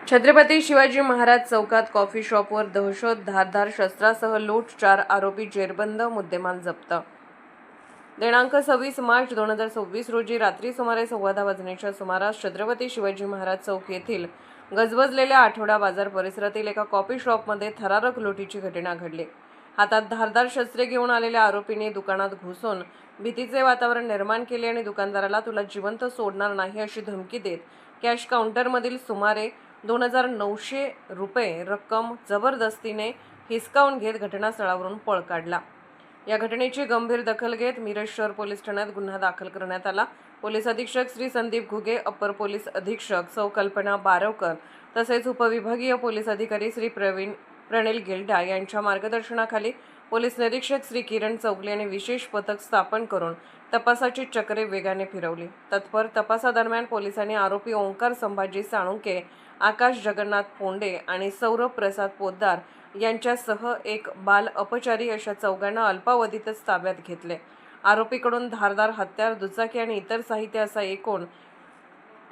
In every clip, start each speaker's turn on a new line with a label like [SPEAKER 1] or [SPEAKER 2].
[SPEAKER 1] छत्रपती शिवाजी महाराज चौकात कॉफी शॉपवर दहशत, धारदार शस्त्रासह लूट, 4 आरोपी जेरबंद, मुद्देमाल जप्त। दिनांक 26 मार्च 2026 रोजी रात्री सुमारे 10:15 वाजण्याच्या सुमारास छत्रपती शिवाजी महाराज चौक येथील गजबजलेल्या आठवडा बाजार परिसरातील एका कॉफी शॉपमध्ये थरारक लुटीची घटना घडली। हातात धारदार शस्त्रे घेऊन आलेल्या आरोपींनी दुकानात घुसून भीतीचे वातावरण निर्माण केले आणि दुकानदाराला तुला जिवंत सोडणार नाही अशी धमकी देत कॅश काउंटरमधील सुमारे 2,900 रुपये रक्कम जबरदस्तीने हिसकावून घेत घटनास्थळावरून पळ काढला। या घटनेची गंभीर दखल घेत मिरज शहर पोलीस ठाण्यात गुन्हा दाखल करण्यात आला। पोलीस अधीक्षक श्री संदीप घुगे, अप्पर पोलीस अधीक्षक सौ कल्पना बारवकर तसेच उपविभागीय पोलीस अधिकारी श्री प्रणिल गिल्डा यांच्या मार्गदर्शनाखाली पोलीस निरीक्षक श्री किरण चौगले यांनी विशेष पथक स्थापन करून तपासाची चक्रे वेगाने फिरवली। तत्पर तपासादरम्यान पोलिसांनी आरोपी ओंकार संभाजी साळुंके, आकाश जगन्नाथ पोंडे आणि सौरभ प्रसाद पोद्दार यांच्यासह एक बाल अपचारी अशा चौघांना अल्पावधीतच ताब्यात घेतले। आरोपीकडून धारदार हत्यार, दुचाकी आणि इतर साहित्य असा एकूण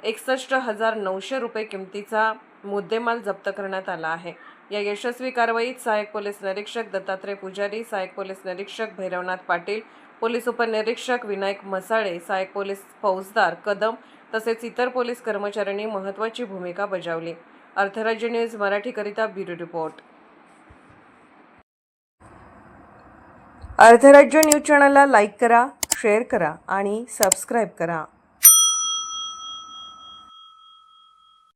[SPEAKER 1] 61,900 रुपये किमतीचा मुद्देमाल जप्त करण्यात आला आहे। या यशस्वी कारवाईत सहाय्यक पोलीस निरीक्षक दत्तात्रय पुजारी, सहाय्यक पोलीस निरीक्षक भैरवनाथ पाटील, पोलीस उपनिरीक्षक विनायक मसाळे, सहाय्यक पोलीस फौजदार कदम तसेच इतर पोलीस कर्मचाऱ्यांनी महत्त्वाची भूमिका बजावली। Arthrajya news मराठीकरिता bureau report. Arthrajya news चॅनलला लाईक करा, शेअर करा आणि सबस्क्राईब करा।